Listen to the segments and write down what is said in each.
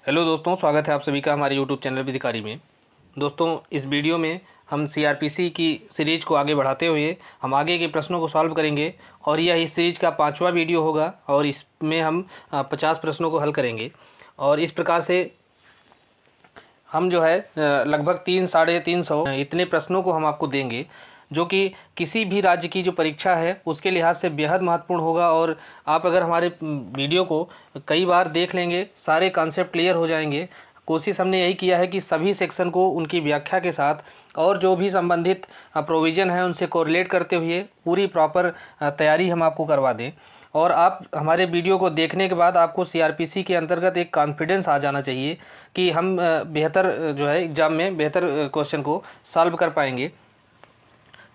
Hello दोस्तों, स्वागत है आप सभी का हमारे यूट्यूब चैनल विधिकारी में। दोस्तों, इस वीडियो में हम सीआरपीसी की सीरीज को आगे बढ़ाते हुए हम आगे के प्रश्नों को सॉल्व करेंगे और यह इस सीरीज का 5वां वीडियो होगा और इसमें हम 50 प्रश्नों को हल करेंगे। और इस प्रकार से हम जो है लगभग 300-350 इतने प्रश्नों को हम आपको देंगे, जो कि किसी भी राज्य की जो परीक्षा है उसके लिहाज से बेहद महत्वपूर्ण होगा। और आप अगर हमारे वीडियो को कई बार देख लेंगे, सारे कॉन्सेप्ट क्लियर हो जाएंगे। कोशिश हमने यही किया है कि सभी सेक्शन को उनकी व्याख्या के साथ और जो भी संबंधित प्रोविज़न है उनसे कोरिलेट करते हुए पूरी प्रॉपर तैयारी हम आपको करवा दें। और आप हमारे वीडियो को देखने के बाद आपको सीआरपीसी के अंतर्गत एक कॉन्फिडेंस आ जाना चाहिए कि हम बेहतर जो है एग्ज़ाम में बेहतर क्वेश्चन को सॉल्व कर पाएंगे।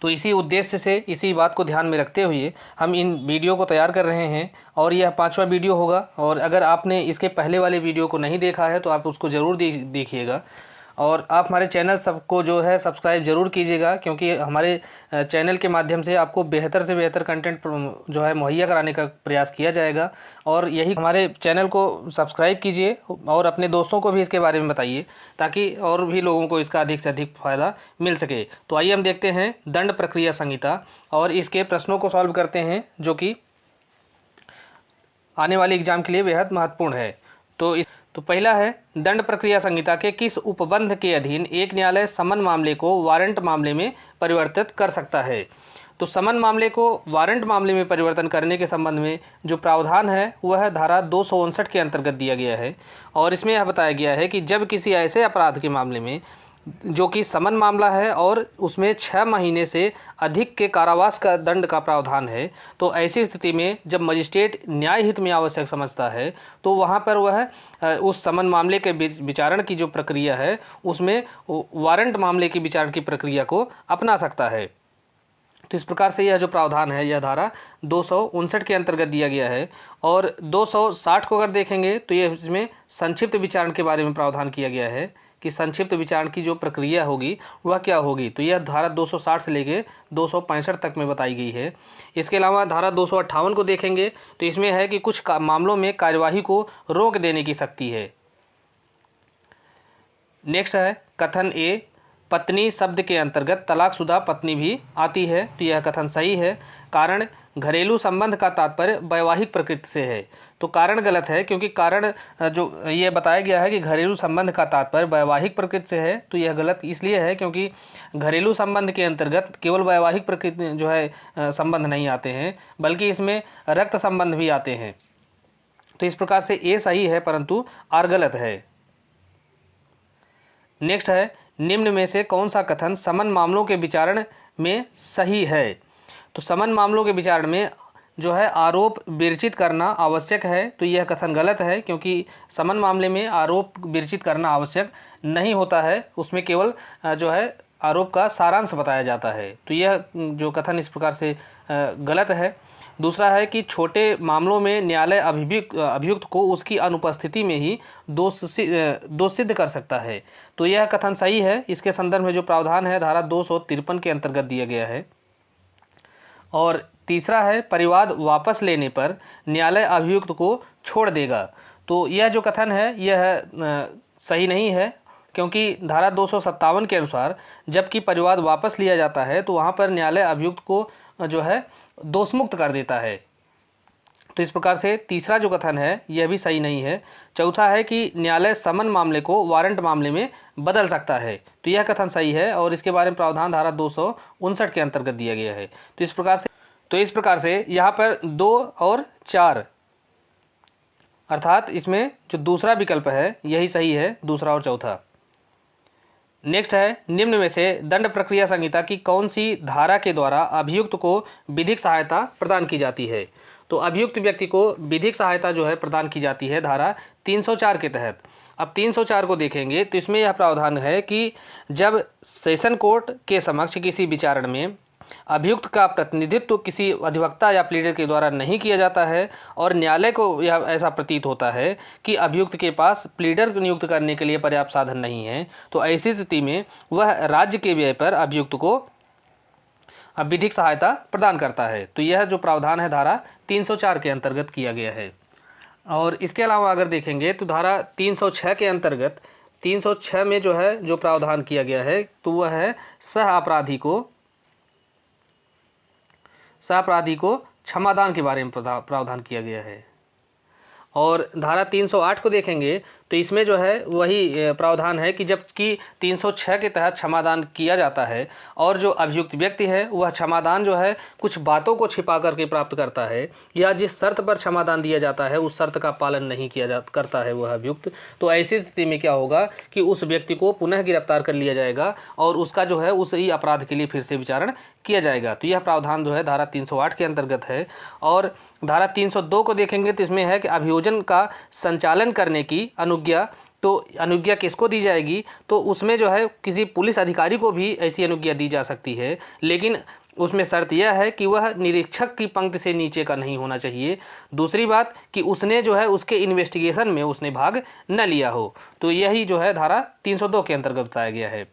तो इसी उद्देश्य से, इसी बात को ध्यान में रखते हुए हम इन वीडियो को तैयार कर रहे हैं और यह 5वां वीडियो होगा। और अगर आपने इसके पहले वाले वीडियो को नहीं देखा है तो आप उसको ज़रूर देखिएगा। और आप हमारे चैनल सबको जो है सब्सक्राइब ज़रूर कीजिएगा, क्योंकि हमारे चैनल के माध्यम से आपको बेहतर से बेहतर कंटेंट जो है मुहैया कराने का प्रयास किया जाएगा। और यही हमारे चैनल को सब्सक्राइब कीजिए और अपने दोस्तों को भी इसके बारे में बताइए, ताकि और भी लोगों को इसका अधिक से अधिक फ़ायदा मिल सके। तो आइए हम देखते हैं दंड प्रक्रिया संहिता और इसके प्रश्नों को सॉल्व करते हैं, जो कि आने वाले एग्ज़ाम के लिए बेहद महत्वपूर्ण है। तो पहला है, दंड प्रक्रिया संहिता के किस उपबंध के अधीन एक न्यायालय समन मामले को वारंट मामले में परिवर्तित कर सकता है। तो समन मामले को वारंट मामले में परिवर्तन करने के संबंध में जो प्रावधान है वह धारा 259 के अंतर्गत दिया गया है। और इसमें यह बताया गया है कि जब किसी ऐसे अपराध के मामले में जो कि समन मामला है और उसमें 6 महीने से अधिक के कारावास का दंड का प्रावधान है, तो ऐसी स्थिति में जब मजिस्ट्रेट न्याय हित में आवश्यक समझता है तो वहाँ पर वह उस समन मामले के विचारण की जो प्रक्रिया है उसमें वारंट मामले की विचारण की प्रक्रिया को अपना सकता है। तो इस प्रकार से यह जो प्रावधान है यह धारा 259 के अंतर्गत दिया गया है। और 260 को अगर देखेंगे तो ये इसमें संक्षिप्त विचारण के बारे में प्रावधान किया गया है कि संक्षिप्त विचारण की जो प्रक्रिया होगी वह क्या होगी। तो यह धारा 260 से लेके 265 तक में बताई गई है। इसके अलावा धारा 258 को देखेंगे तो इसमें है कि कुछ मामलों में कार्यवाही को रोक देने की शक्ति है। नेक्स्ट है कथन ए, पत्नी शब्द के अंतर्गत तलाकशुदा पत्नी भी आती है। तो यह कथन सही है। कारण घरेलू संबंध का तात्पर्य वैवाहिक प्रकृति से है। तो कारण गलत है, क्योंकि कारण जो ये बताया गया है कि घरेलू संबंध का तात्पर्य वैवाहिक प्रकृति से है, तो यह गलत इसलिए है क्योंकि घरेलू संबंध के अंतर्गत केवल वैवाहिक प्रकृति जो है संबंध नहीं आते हैं, बल्कि इसमें रक्त संबंध भी आते हैं। तो इस प्रकार से ए सही है परंतु आर गलत है। नेक्स्ट है, निम्न में से कौन सा कथन समन मामलों के विचारण में सही है। तो समन मामलों के विचारण में जो है आरोप विरचित करना आवश्यक है। तो यह कथन गलत है, क्योंकि समन मामले में आरोप विरचित करना आवश्यक नहीं होता है, उसमें केवल जो है आरोप का सारांश बताया जाता है। तो यह जो कथन इस प्रकार से गलत है। दूसरा है कि छोटे मामलों में न्यायालय अभियुक्त को उसकी अनुपस्थिति में ही दोष सिद्ध कर सकता है। तो यह कथन सही है। इसके संदर्भ में जो प्रावधान है धारा 253 के अंतर्गत दिया गया है। और तीसरा है, परिवाद वापस लेने पर न्यायालय अभियुक्त को छोड़ देगा। तो यह जो कथन है यह सही नहीं है, क्योंकि धारा 257 के अनुसार जबकि परिवाद वापस लिया जाता है तो वहाँ पर न्यायालय अभियुक्त को जो है दोषमुक्त कर देता है। तो इस प्रकार से तीसरा जो कथन है यह भी सही नहीं है। चौथा है कि न्यायालय समन मामले को वारंट मामले में बदल सकता है। तो यह कथन सही है और इसके बारे में प्रावधान धारा 259 के अंतर्गत दिया गया है। तो इस प्रकार से यहाँ पर 2 और 4 अर्थात इसमें जो दूसरा विकल्प है यही सही है, दूसरा और चौथा। नेक्स्ट है, निम्न में से दंड प्रक्रिया संहिता की कौन सी धारा के द्वारा अभियुक्त को विधिक सहायता प्रदान की जाती है। तो अभियुक्त व्यक्ति को विधिक सहायता जो है प्रदान की जाती है धारा 304 के तहत। अब 304 को देखेंगे तो इसमें यह प्रावधान है कि जब सेशन कोर्ट के समक्ष किसी विचारण में अभियुक्त का प्रतिनिधित्व किसी अधिवक्ता या प्लीडर के द्वारा नहीं किया जाता है और न्यायालय को यह ऐसा प्रतीत होता है कि अभियुक्त के पास प्लीडर नियुक्त करने के लिए पर्याप्त साधन नहीं है, तो ऐसी स्थिति में वह राज्य के व्यय पर अभियुक्त को विधिक सहायता प्रदान करता है। तो यह जो प्रावधान है धारा 304 के अंतर्गत किया गया है। और इसके अलावा अगर देखेंगे तो धारा 306 के अंतर्गत 306 में जो है जो प्रावधान किया गया है तो वह है सह अपराधी को क्षमादान के बारे में प्रावधान किया गया है। और धारा 308 को देखेंगे तो इसमें जो है वही प्रावधान है कि जबकि 306 के तहत क्षमादान किया जाता है और जो अभियुक्त व्यक्ति है वह क्षमादान जो है कुछ बातों को छिपा करके प्राप्त करता है या जिस शर्त पर क्षमादान दिया जाता है उस शर्त का पालन नहीं करता है वह अभियुक्त, तो ऐसी स्थिति में क्या होगा कि उस व्यक्ति को पुनः गिरफ्तार कर लिया जाएगा और उसका जो है उसी अपराध के लिए फिर से विचारण किया जाएगा। तो यह प्रावधान जो है धारा 308 के अंतर्गत है। और धारा 302 को देखेंगे तो इसमें है कि अभियोजन का संचालन करने की अनुज्ञा, तो अनुज्ञा किसको दी जाएगी, तो उसमें जो है किसी पुलिस अधिकारी को भी ऐसी अनुज्ञा दी जा सकती है, लेकिन उसमें शर्त यह है कि वह निरीक्षक की पंक्ति से नीचे का नहीं होना चाहिए। दूसरी बात कि उसने जो है उसके इन्वेस्टिगेशन में उसने भाग न लिया हो। तो यही जो है धारा 302 के अंतर्गत बताया गया है।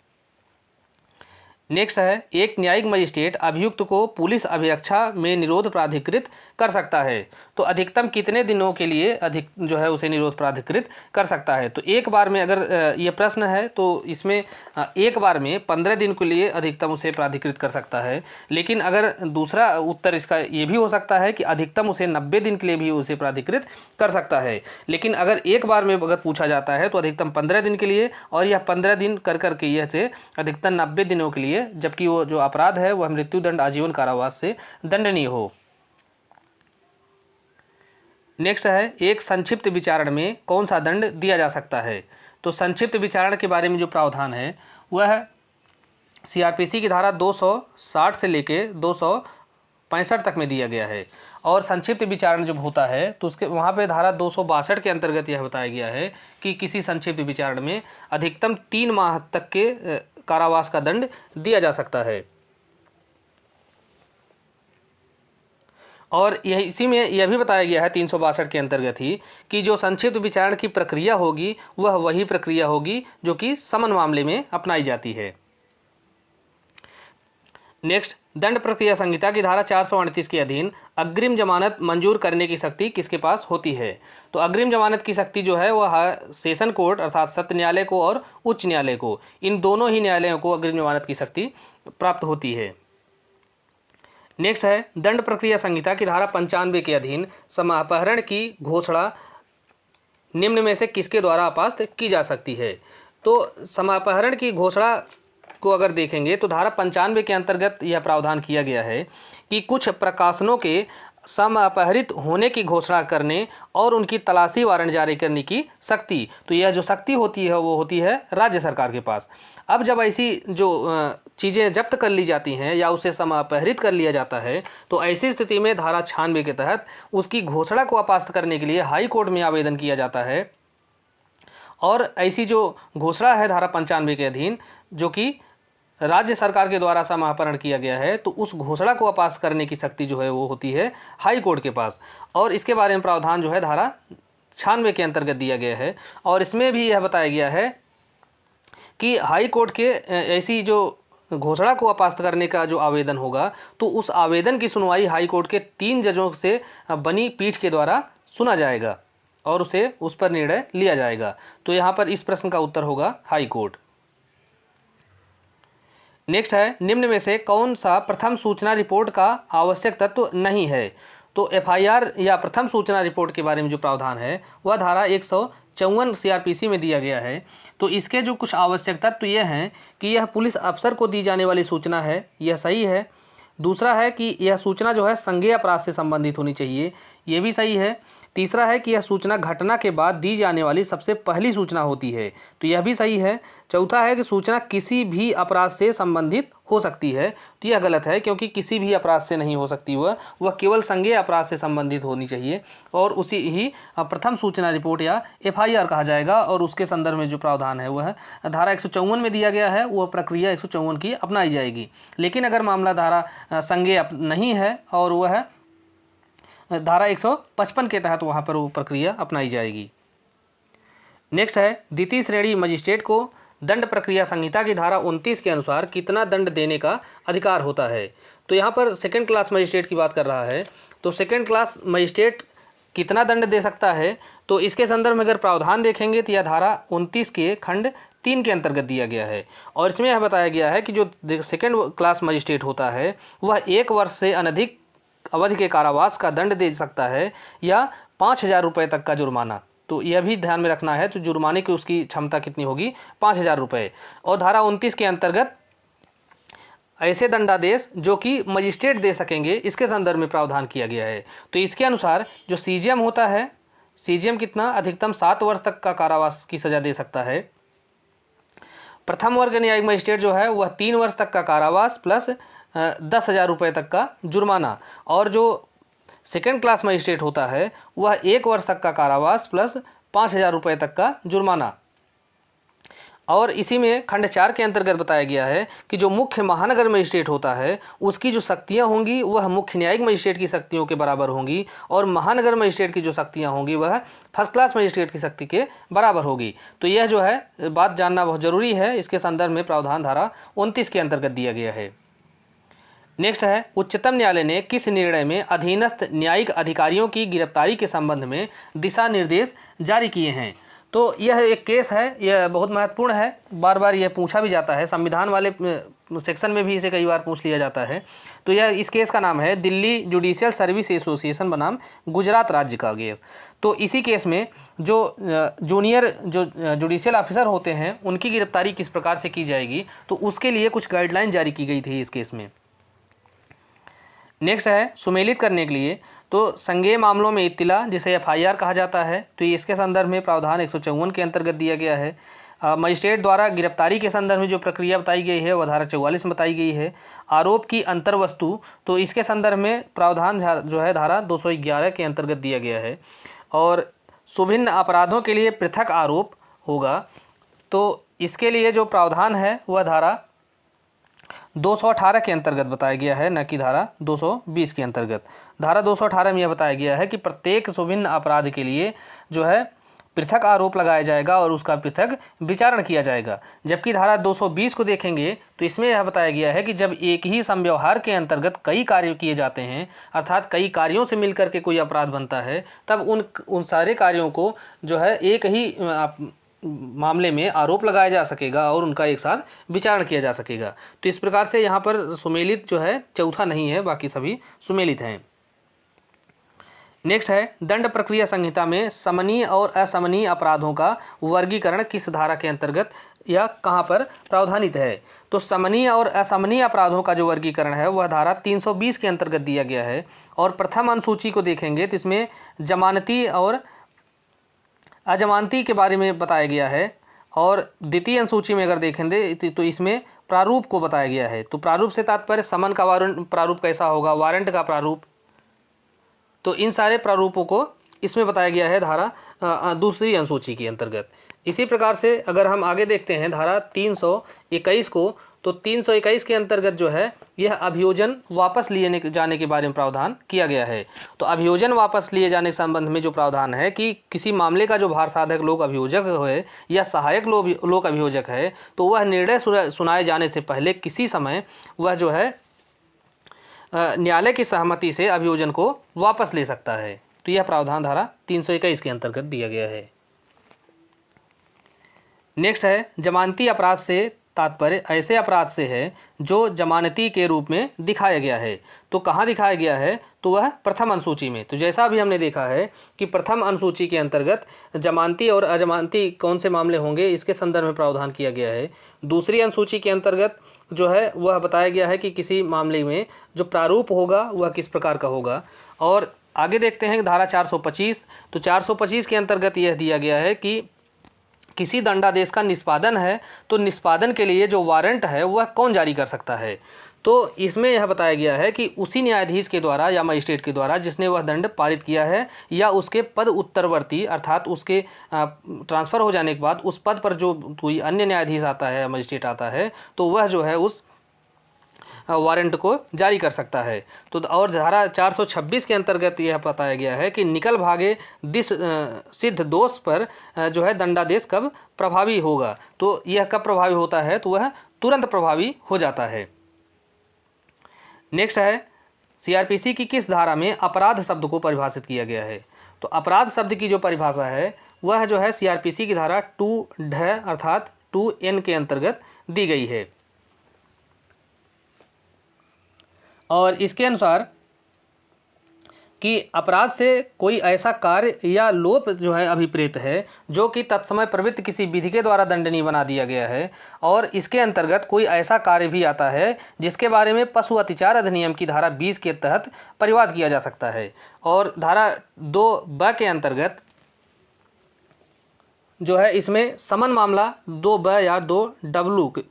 नेक्स्ट है, एक न्यायिक मजिस्ट्रेट अभियुक्त को पुलिस अभिरक्षा में निरोध प्राधिकृत कर सकता है। तो अधिकतम कितने दिनों के लिए जो है उसे निरोध प्राधिकृत कर सकता है। तो एक बार में अगर ये प्रश्न है तो इसमें एक बार में 15 दिन के लिए अधिकतम उसे प्राधिकृत कर सकता है। लेकिन अगर दूसरा उत्तर इसका ये भी हो सकता है कि अधिकतम उसे 90 दिन के लिए भी उसे प्राधिकृत कर सकता है। लेकिन अगर एक बार में अगर पूछा जाता है तो अधिकतम 15 दिन के लिए, और यह 15 दिन कर करके यह से अधिकतम 90 दिनों के लिए, जबकि वो जो अपराध है वह मृत्युदंड आजीवन कारावास से दंडनीय हो। नेक्स्ट है, एक संक्षिप्त विचारण में कौन सा दंड दिया जा सकता है। तो संक्षिप्त विचारण के बारे में जो प्रावधान है वह सीआरपीसी की धारा 260 से लेके 265 तक में दिया गया है। और संक्षिप्त विचारण जब होता है तो उसके वहाँ पे धारा 262 के अंतर्गत यह बताया गया है कि किसी संक्षिप्त विचारण में अधिकतम 3 माह तक के कारावास का दंड दिया जा सकता है। और यह इसी में यह भी बताया गया है 362 के अंतर्गत ही कि जो संक्षिप्त विचारण की प्रक्रिया होगी वह वही प्रक्रिया होगी जो कि समन मामले में अपनाई जाती है। नेक्स्ट, दंड प्रक्रिया संहिता की धारा 438 के अधीन अग्रिम जमानत मंजूर करने की शक्ति किसके पास होती है। तो अग्रिम जमानत की शक्ति जो है वह सेशन कोर्ट अर्थात सत्र न्यायालय को और उच्च न्यायालय को, इन दोनों ही न्यायालयों को अग्रिम जमानत की शक्ति प्राप्त होती है। नेक्स्ट है, दंड प्रक्रिया संहिता की धारा 95 के अधीन समापहरण की घोषणा निम्न में से किसके द्वारा अपास्त की जा सकती है। तो समापहरण की घोषणा को अगर देखेंगे तो धारा 95 के अंतर्गत यह प्रावधान किया गया है कि कुछ प्रकाशनों के समापहरित होने की घोषणा करने और उनकी तलाशी वारंट जारी करने की शक्ति, तो यह जो शक्ति होती है वो होती है राज्य सरकार के पास। अब जब ऐसी जो चीज़ें जब्त कर ली जाती हैं या उसे समापहरित कर लिया जाता है तो ऐसी स्थिति में धारा 96 के तहत उसकी घोषणा को अपास्त करने के लिए हाई कोर्ट में आवेदन किया जाता है। और ऐसी जो घोषणा है धारा 95 के अधीन जो कि राज्य सरकार के द्वारा समापहरण किया गया है, तो उस घोषणा को अपास्त करने की शक्ति जो है वो होती है हाई कोर्ट के पास। और इसके बारे में प्रावधान जो है धारा 96 के अंतर्गत दिया गया है। और इसमें भी यह बताया गया है कि हाई कोर्ट के ऐसी जो घोषणा को अपास्त करने का जो आवेदन होगा तो उस आवेदन की सुनवाई हाई कोर्ट के 3 जजों से बनी पीठ के द्वारा सुना जाएगा और उस पर निर्णय लिया जाएगा। तो यहाँ पर इस प्रश्न का उत्तर होगा हाई कोर्ट। नेक्स्ट है, निम्न में से कौन सा प्रथम सूचना रिपोर्ट का आवश्यक तत्व नहीं है। तो एफआईआर या प्रथम सूचना रिपोर्ट के बारे में जो प्रावधान है वह धारा 154 सीआरपीसी में दिया गया है। तो इसके जो कुछ आवश्यक तत्व ये हैं कि यह पुलिस अफसर को दी जाने वाली सूचना है, यह सही है। दूसरा है कि यह सूचना जो है संज्ञेय अपराध से संबंधित होनी चाहिए, ये भी सही है। तीसरा है कि यह सूचना घटना के बाद दी जाने वाली सबसे पहली सूचना होती है, तो यह भी सही है। चौथा है कि सूचना किसी भी अपराध से संबंधित हो सकती है, तो यह गलत है क्योंकि किसी भी अपराध से नहीं हो सकती, वह केवल संज्ञेय अपराध से संबंधित होनी चाहिए और उसी ही प्रथम सूचना रिपोर्ट या एफआईआर कहा जाएगा। और उसके संदर्भ में जो प्रावधान है वह धारा 154 में दिया गया है, वह प्रक्रिया 154 की अपनाई जाएगी। लेकिन अगर मामला धारा संज्ञेय नहीं है और वह धारा 155 के तहत वहाँ पर वो प्रक्रिया अपनाई जाएगी। नेक्स्ट है, द्वितीय श्रेणी मजिस्ट्रेट को दंड प्रक्रिया संहिता की धारा 29 के अनुसार कितना दंड देने का अधिकार होता है। तो यहाँ पर सेकंड क्लास मजिस्ट्रेट की बात कर रहा है। तो सेकंड क्लास मजिस्ट्रेट कितना दंड दे सकता है, तो इसके संदर्भ में अगर प्रावधान देखेंगे तो यह धारा 29 के खंड 3 के अंतर्गत दिया गया है। और इसमें यह बताया गया है कि जो सेकेंड क्लास मजिस्ट्रेट होता है वह 1 वर्ष से अनधिक अवधि के कारावास का दंड दे सकता है या 5,000 रुपये तक का जुर्माना। तो यह भी ध्यान में रखना है, तो जुर्माने की उसकी क्षमता कितनी होगी, 5,000 रुपये। और धारा 29 के अंतर्गत ऐसे दंडादेश जो कि मजिस्ट्रेट दे सकेंगे, इसके संदर्भ में प्रावधान किया गया है। तो इसके अनुसार जो सीजीएम होता है, सीजीएम कितना, अधिकतम 7 वर्ष तक का कारावास की सजा दे सकता है। प्रथम वर्ग न्यायिक मजिस्ट्रेट जो है वह 3 वर्ष तक का कारावास प्लस 10,000 रुपये तक का जुर्माना। और जो सेकेंड क्लास मजिस्ट्रेट होता है वह 1 वर्ष तक का कारावास प्लस 5,000 रुपये तक का जुर्माना। और इसी में खंड 4 के अंतर्गत बताया गया है कि जो मुख्य महानगर मजिस्ट्रेट होता है उसकी जो शक्तियां होंगी वह मुख्य न्यायिक मजिस्ट्रेट की शक्तियों के बराबर होंगी, और महानगर मजिस्ट्रेट की जो शक्तियां होंगी वह फर्स्ट क्लास मजिस्ट्रेट की शक्ति के बराबर होगी। तो यह जो है बात जानना बहुत जरूरी है। इसके संदर्भ में प्रावधान धारा 29 के अंतर्गत दिया गया है। नेक्स्ट है, उच्चतम न्यायालय ने किस निर्णय में अधीनस्थ न्यायिक अधिकारियों की गिरफ्तारी के संबंध में दिशा निर्देश जारी किए हैं। तो यह एक केस है, यह बहुत महत्वपूर्ण है, बार बार यह पूछा भी जाता है, संविधान वाले सेक्शन में भी इसे कई बार पूछ लिया जाता है। तो यह इस केस का नाम है दिल्ली जुडिशियल सर्विस एसोसिएशन बनाम गुजरात राज्य का केस। तो इसी केस में जो जूनियर जो जुडिशियल ऑफिसर होते हैं उनकी गिरफ्तारी किस प्रकार से की जाएगी, तो उसके लिए कुछ गाइडलाइन जारी की गई थी इस केस में। नेक्स्ट है, सुमेलित करने के लिए तो संज्ञेय मामलों में इत्तिला, जिसे एफआईआर कहा जाता है, तो इसके संदर्भ में प्रावधान 154 के अंतर्गत दिया गया है। मजिस्ट्रेट द्वारा गिरफ्तारी के संदर्भ में जो प्रक्रिया बताई गई है वह धारा 44 में बताई गई है। आरोप की अंतर्वस्तु, तो इसके संदर्भ में प्रावधान जो है धारा 211 के अंतर्गत दिया गया है। और सुभिन्न अपराधों के लिए पृथक आरोप होगा, तो इसके लिए जो प्रावधान है वह धारा 218 के अंतर्गत बताया गया है, न कि धारा 220 के अंतर्गत। धारा 218 में यह बताया गया है कि प्रत्येक सुभिन्न अपराध के लिए जो है पृथक आरोप लगाया जाएगा और उसका पृथक विचारण किया जाएगा। जबकि धारा 220 को देखेंगे तो इसमें यह बताया गया है कि जब एक ही समव्यवहार के अंतर्गत कई कार्य किए जाते हैं, अर्थात कई कार्यों से मिलकर के कोई अपराध बनता है, तब उन सारे कार्यों को जो है एक ही मामले में आरोप लगाया जा सकेगा और उनका एक साथ विचारण किया जा सकेगा। तो इस प्रकार से यहाँ पर सुमेलित जो है चौथा नहीं है, बाकी सभी सुमेलित हैं। नेक्स्ट है, दंड प्रक्रिया संहिता में समनीय और असमनीय अपराधों का वर्गीकरण किस धारा के अंतर्गत या कहाँ पर प्रावधानित है। तो समनीय और असमनीय अपराधों का जो वर्गीकरण है वह धारा 320 के अंतर्गत दिया गया है। और प्रथम अनुसूची को देखेंगे तो इसमें जमानती और अजमानती के बारे में बताया गया है। और द्वितीय अनुसूची में अगर देखेंगे तो इसमें प्रारूप को बताया गया है। तो प्रारूप से तात्पर्य समन का प्रारूप कैसा होगा, वारंट का प्रारूप, तो इन सारे प्रारूपों को इसमें बताया गया है धारा दूसरी अनुसूची के अंतर्गत। इसी प्रकार से अगर हम आगे देखते हैं धारा 321 को, तो 321 के अंतर्गत जो है यह अभियोजन वापस लिए जाने के बारे में प्रावधान किया गया है। तो अभियोजन वापस लिए जाने के संबंध में जो प्रावधान है कि किसी मामले का जो भार साधक लोक अभियोजक है या सहायक लोक अभियोजक है, तो वह निर्णय सुनाए जाने से पहले किसी समय वह जो है न्यायालय की सहमति से अभियोजन को वापस ले सकता है। तो यह प्रावधान धारा 321 के अंतर्गत दिया गया है। नेक्स्ट है, जमानती अपराध से तात्पर्य ऐसे अपराध से है जो जमानती के रूप में दिखाया गया है। तो कहाँ दिखाया गया है, तो वह प्रथम अनुसूची में। तो जैसा अभी हमने देखा है कि प्रथम अनुसूची के अंतर्गत जमानती और अजमानती कौन से मामले होंगे, इसके संदर्भ में प्रावधान किया गया है। दूसरी अनुसूची के अंतर्गत जो है वह बताया गया है कि किसी मामले में जो प्रारूप होगा वह किस प्रकार का होगा। और आगे देखते हैं धारा 425। तो 425 के अंतर्गत यह दिया गया है कि किसी दंडादेश का निष्पादन है तो निष्पादन के लिए जो वारंट है वह कौन जारी कर सकता है। तो इसमें यह बताया गया है कि उसी न्यायाधीश के द्वारा या मजिस्ट्रेट के द्वारा जिसने वह दंड पारित किया है, या उसके पद उत्तरवर्ती अर्थात उसके ट्रांसफ़र हो जाने के बाद उस पद पर जो कोई अन्य न्यायाधीश आता है या मजिस्ट्रेट आता है, तो वह जो है उस वारंट को जारी कर सकता है। तो और धारा 426 के अंतर्गत यह बताया गया है कि निकल भागे सिद्ध दोष पर जो है दंडादेश कब प्रभावी होगा। तो यह कब प्रभावी होता है, तो वह तुरंत प्रभावी हो जाता है। नेक्स्ट है, सीआरपीसी की किस धारा में अपराध शब्द को परिभाषित किया गया है। तो अपराध शब्द की जो परिभाषा है वह जो है सीआरपीसी की धारा 2 अर्थात 2N के अंतर्गत दी गई है। और इसके अनुसार कि अपराध से कोई ऐसा कार्य या लोप जो है अभिप्रेत है जो कि तत्समय प्रवृत्त किसी विधि के द्वारा दंडनीय बना दिया गया है, और इसके अंतर्गत कोई ऐसा कार्य भी आता है जिसके बारे में पशु अतिचार अधिनियम की धारा 20 के तहत परिवाद किया जा सकता है। और धारा 2B के अंतर्गत जो है इसमें समन मामला 2B या 2W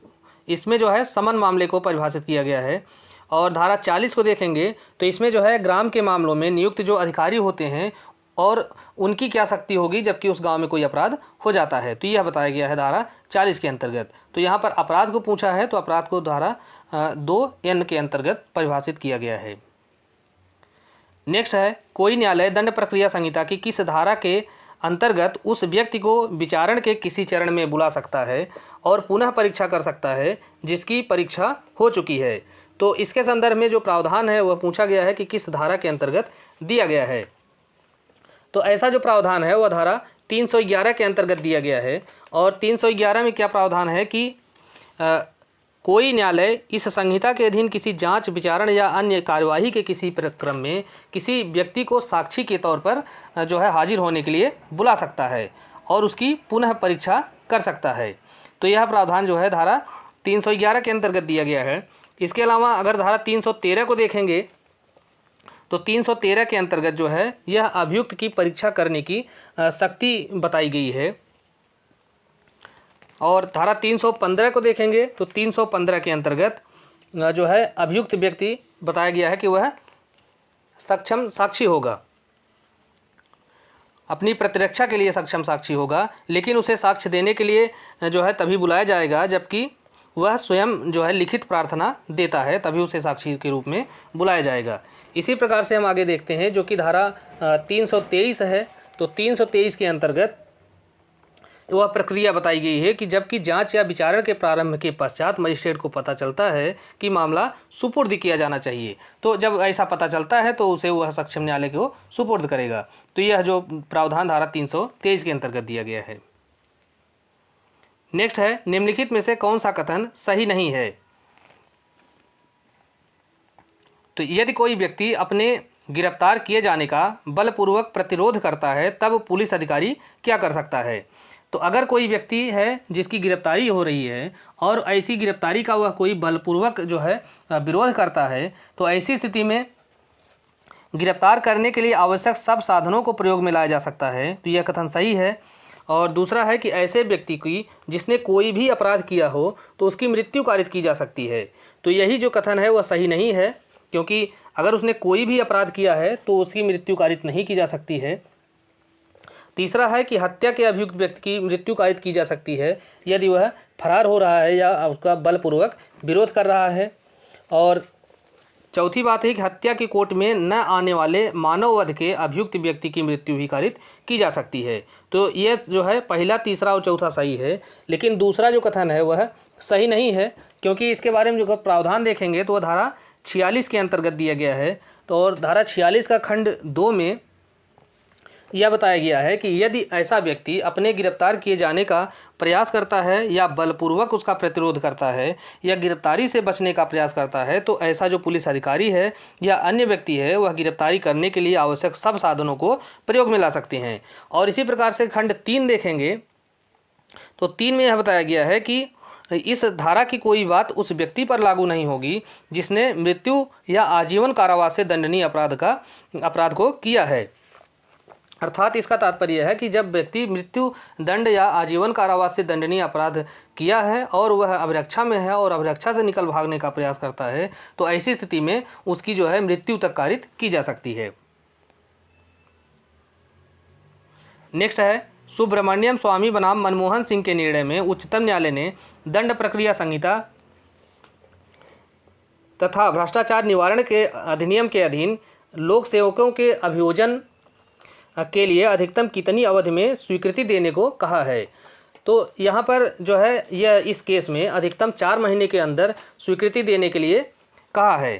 इसमें जो है समन मामले को परिभाषित किया गया है। और धारा 40 को देखेंगे तो इसमें जो है ग्राम के मामलों में नियुक्त जो अधिकारी होते हैं और उनकी क्या शक्ति होगी जबकि उस गांव में कोई अपराध हो जाता है, तो यह बताया गया है धारा 40 के अंतर्गत। तो यहाँ पर अपराध को पूछा है तो अपराध को धारा 2N के अंतर्गत परिभाषित किया गया है। नेक्स्ट है, कोई न्यायालय दंड प्रक्रिया संहिता की किस धारा के अंतर्गत उस व्यक्ति को विचारण के किसी चरण में बुला सकता है और पुनः परीक्षा कर सकता है जिसकी परीक्षा हो चुकी है। तो इसके संदर्भ में जो प्रावधान है वह पूछा गया है कि किस धारा के अंतर्गत दिया गया है। तो ऐसा जो प्रावधान है वह धारा 311 के अंतर्गत दिया गया है। और 311 में क्या प्रावधान है कि कोई न्यायालय इस संहिता के अधीन किसी जांच, विचारण या अन्य कार्यवाही के किसी प्रक्रम में किसी व्यक्ति को साक्षी के तौर पर जो है हाजिर होने के लिए बुला सकता है और उसकी पुनः परीक्षा कर सकता है। तो यह प्रावधान जो है धारा 311 के अंतर्गत दिया गया है। इसके अलावा अगर धारा 313 को देखेंगे तो 313 के अंतर्गत जो है यह अभियुक्त की परीक्षा करने की शक्ति बताई गई है। और धारा 315 को देखेंगे तो 315 के अंतर्गत जो है अभियुक्त व्यक्ति बताया गया है कि वह सक्षम साक्षी होगा, अपनी प्रतिरक्षा के लिए सक्षम साक्षी होगा, लेकिन उसे साक्ष्य देने के लिए जो है तभी बुलाया जाएगा जबकि वह स्वयं जो है लिखित प्रार्थना देता है, तभी उसे साक्षी के रूप में बुलाया जाएगा। इसी प्रकार से हम आगे देखते हैं जो कि धारा 323 है। तो 323 के अंतर्गत वह प्रक्रिया बताई गई है कि जबकि जांच या विचारण के प्रारंभ के पश्चात मजिस्ट्रेट को पता चलता है कि मामला सुपुर्द किया जाना चाहिए, तो जब ऐसा पता चलता है तो उसे वह सक्षम न्यायालय को सुपुर्द करेगा। तो यह जो प्रावधान धारा 323 के अंतर्गत दिया गया है। नेक्स्ट है, निम्नलिखित में से कौन सा कथन सही नहीं है। तो यदि कोई व्यक्ति अपने गिरफ्तार किए जाने का बलपूर्वक प्रतिरोध करता है तब पुलिस अधिकारी क्या कर सकता है। तो अगर कोई व्यक्ति है जिसकी गिरफ्तारी हो रही है और ऐसी गिरफ्तारी का वह कोई बलपूर्वक जो है विरोध करता है, तो ऐसी स्थिति में गिरफ्तार करने के लिए आवश्यक सब साधनों को प्रयोग में लाया जा सकता है। तो यह कथन सही है। और दूसरा है कि ऐसे व्यक्ति की जिसने कोई भी अपराध किया हो तो उसकी मृत्यु कारित की जा सकती है। तो यही जो कथन है वह सही नहीं है, क्योंकि अगर उसने कोई भी अपराध किया है तो उसकी मृत्यु कारित नहीं की जा सकती है। तीसरा है कि हत्या के अभियुक्त व्यक्ति की मृत्यु कारित की जा सकती है यदि वह फरार हो रहा है या उसका बलपूर्वक विरोध कर रहा है। और चौथी बात है कि हत्या की कोर्ट में न आने वाले मानव वध के अभियुक्त व्यक्ति की मृत्यु भी कारित की जा सकती है। तो ये जो है पहला, तीसरा और चौथा सही है, लेकिन दूसरा जो कथन है वह सही नहीं है, क्योंकि इसके बारे में जो प्रावधान देखेंगे तो वह धारा 46 के अंतर्गत दिया गया है। तो और धारा 46 का खंड 2 में यह बताया गया है कि यदि ऐसा व्यक्ति अपने गिरफ्तार किए जाने का प्रयास करता है या बलपूर्वक उसका प्रतिरोध करता है या गिरफ्तारी से बचने का प्रयास करता है, तो ऐसा जो पुलिस अधिकारी है या अन्य व्यक्ति है वह गिरफ्तारी करने के लिए आवश्यक सब साधनों को प्रयोग में ला सकते हैं। और इसी प्रकार से खंड 3 देखेंगे तो 3 में यह बताया गया है कि इस धारा की कोई बात उस व्यक्ति पर लागू नहीं होगी जिसने मृत्यु या आजीवन कारावास से दंडनीय अपराध को किया है। अर्थात इसका तात्पर्य है कि जब व्यक्ति मृत्यु दंड या आजीवन कारावास से दंडनीय अपराध किया है और वह अभिरक्षा में है और अभिरक्षा से निकल भागने का प्रयास करता है, तो ऐसी स्थिति में उसकी जो है मृत्यु तक कारित की जा सकती है। नेक्स्ट है, सुब्रमण्यम स्वामी बनाम मनमोहन सिंह के निर्णय में उच्चतम न्यायालय ने दंड प्रक्रिया संहिता तथा भ्रष्टाचार निवारण के अधिनियम के अधीन लोक सेवकों के अभियोजन के लिए अधिकतम कितनी अवधि में स्वीकृति देने को कहा है। तो यहाँ पर जो है यह इस केस में अधिकतम 4 महीने के अंदर स्वीकृति देने के लिए कहा है।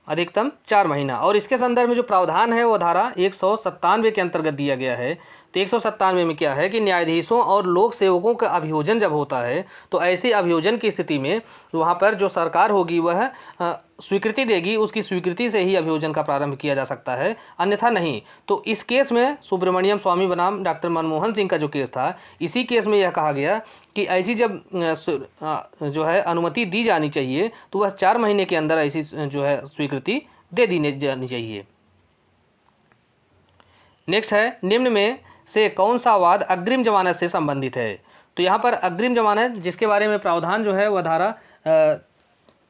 अधिकतम 4 महीना। और इसके संदर्भ में जो प्रावधान है वो धारा 197 के अंतर्गत दिया गया है। तो 197 में क्या है कि न्यायाधीशों और लोक सेवकों का अभियोजन जब होता है तो ऐसे अभियोजन की स्थिति में वहाँ पर जो सरकार होगी वह स्वीकृति देगी, उसकी स्वीकृति से ही अभियोजन का प्रारंभ किया जा सकता है, अन्यथा नहीं। तो इस केस में सुब्रमण्यम स्वामी बनाम डॉक्टर मनमोहन सिंह का जो केस था, इसी केस में यह कहा गया कि ऐसी जब जो है अनुमति दी जानी चाहिए तो वह 4 महीने के अंदर ऐसी जो है स्वीकृति दे दी जानी चाहिए। नेक्स्ट है, निम्न में से कौन सा वाद अग्रिम जमानत से संबंधित है? तो यहाँ पर अग्रिम जमानत जिसके बारे में प्रावधान जो है वह धारा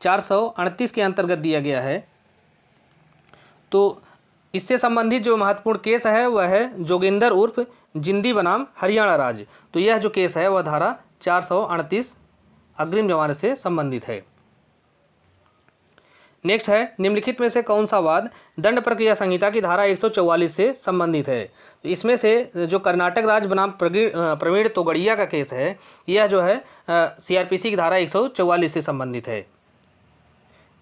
438 के अंतर्गत दिया गया है। तो इससे संबंधित जो महत्वपूर्ण केस है वह है जोगिंदर उर्फ जिंदी बनाम हरियाणा राज्य। तो यह जो केस है वह धारा 438 अग्रिम जमानत से संबंधित है। नेक्स्ट है, निम्नलिखित में से कौन सा वाद दंड प्रक्रिया संहिता की धारा 144 से संबंधित है? तो इसमें से जो कर्नाटक राज्य बनाम प्रवीण तोगड़िया का केस है यह जो है सीआरपीसी की धारा 144 से संबंधित है।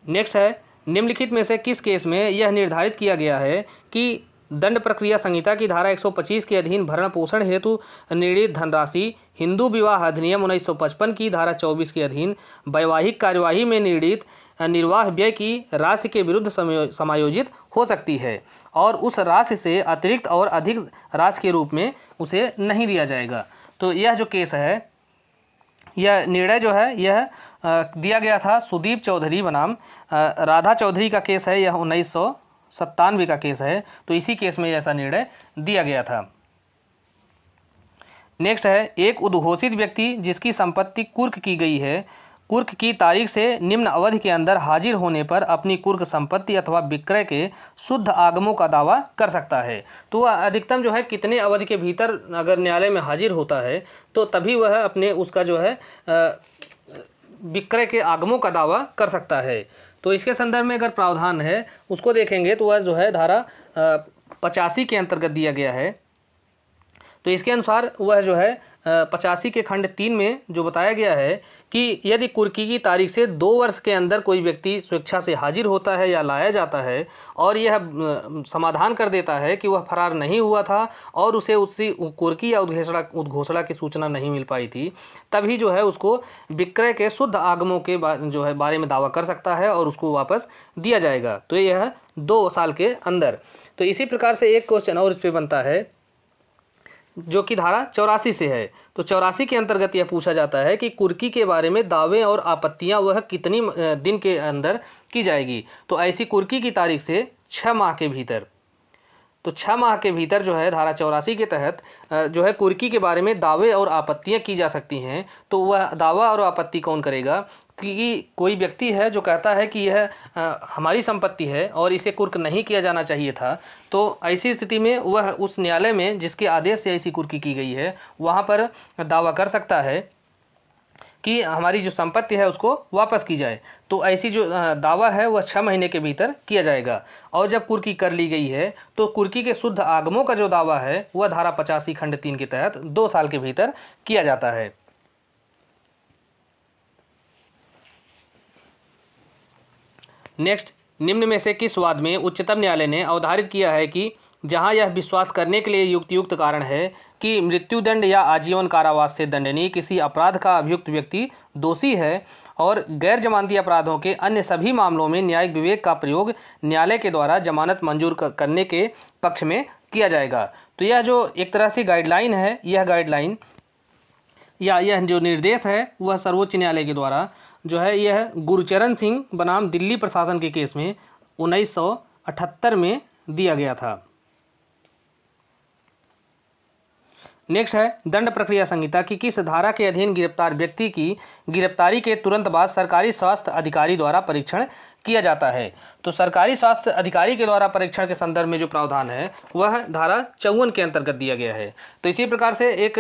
नेक्स्ट है, निम्नलिखित में से किस केस में यह निर्धारित किया गया है कि दंड प्रक्रिया संहिता की धारा 125 के अधीन भरण पोषण हेतु निर्णीत धनराशि हिंदू विवाह अधिनियम 1955 की धारा 24 के अधीन वैवाहिक कार्यवाही में निर्णीत निर्वाह व्यय की राशि के विरुद्ध समायोजित हो सकती है और उस राशि से अतिरिक्त और अधिक राशि के रूप में उसे नहीं दिया जाएगा। तो यह जो केस है, यह निर्णय जो है यह दिया गया था सुदीप चौधरी बनाम राधा चौधरी का केस है, यह 1997 का केस है। तो इसी केस में ऐसा निर्णय दिया गया था। नेक्स्ट है, एक उद्घोषित व्यक्ति जिसकी संपत्ति कुर्क की गई है, कुर्क की तारीख से निम्न अवधि के अंदर हाजिर होने पर अपनी कुर्क संपत्ति अथवा विक्रय के शुद्ध आगमों का दावा कर सकता है। तो वह अधिकतम जो है कितने अवधि के भीतर अगर न्यायालय में हाजिर होता है तो तभी वह अपने उसका जो है विक्रय के आगमों का दावा कर सकता है। तो इसके संदर्भ में अगर प्रावधान है उसको देखेंगे तो वह जो है धारा 85 के अंतर्गत दिया गया है। तो इसके अनुसार वह जो है 85 के खंड 3 में जो बताया गया है कि यदि कुर्की की तारीख से 2 वर्ष के अंदर कोई व्यक्ति स्वेच्छा से हाजिर होता है या लाया जाता है और यह समाधान कर देता है कि वह फरार नहीं हुआ था और उसे उसी कुर्की या उद्घोषणा की सूचना नहीं मिल पाई थी, तभी जो है उसको विक्रय के शुद्ध आगमों के जो है बारे में दावा कर सकता है और उसको वापस दिया जाएगा। तो यह 2 साल के अंदर। तो इसी प्रकार से एक क्वेश्चन और इस पर बनता है जो कि धारा 84 से है। तो 84 के अंतर्गत यह पूछा जाता है कि कुर्की के बारे में दावे और आपत्तियां वह कितनी दिन के अंदर की जाएगी। तो ऐसी कुर्की की तारीख से 6 माह के भीतर। तो 6 माह के भीतर जो है धारा 84 के तहत जो है कुर्की के बारे में दावे और आपत्तियां की जा सकती हैं। तो वह दावा और आपत्ति कौन करेगा कि कोई व्यक्ति है जो कहता है कि यह हमारी संपत्ति है और इसे कुर्क नहीं किया जाना चाहिए था। तो ऐसी स्थिति में वह उस न्यायालय में जिसके आदेश से ऐसी कुर्की की गई है वहाँ पर दावा कर सकता है कि हमारी जो संपत्ति है उसको वापस की जाए। तो ऐसी जो दावा है वह 6 महीने के भीतर किया जाएगा। और जब कुर्की कर ली गई है तो कुर्की के शुद्ध आगमों का जो दावा है वह धारा 85 खंड 3 के तहत 2 साल के भीतर किया जाता है। नेक्स्ट, निम्न में से किस वाद में उच्चतम न्यायालय ने अवधारित किया है कि जहां यह विश्वास करने के लिए युक्त कारण है कि मृत्युदंड या आजीवन कारावास से दंडनीय किसी अपराध का अभियुक्त व्यक्ति दोषी है और गैर जमानती अपराधों के अन्य सभी मामलों में न्यायिक विवेक का प्रयोग न्यायालय के द्वारा जमानत मंजूर करने के पक्ष में किया जाएगा। तो यह जो एक तरह से गाइडलाइन है, यह गाइडलाइन या यह जो निर्देश है वह सर्वोच्च न्यायालय के द्वारा जो है यह गुरचरण सिंह बनाम दिल्ली प्रशासन के केस में 1978 में दिया गया था। नेक्स्ट है, दंड प्रक्रिया संहिता की किस धारा के अधीन गिरफ्तार व्यक्ति की गिरफ्तारी के तुरंत बाद सरकारी स्वास्थ्य अधिकारी द्वारा परीक्षण किया जाता है? तो सरकारी स्वास्थ्य अधिकारी के द्वारा परीक्षण के संदर्भ में जो प्रावधान है वह धारा 54 के अंतर्गत दिया गया है। तो इसी प्रकार से एक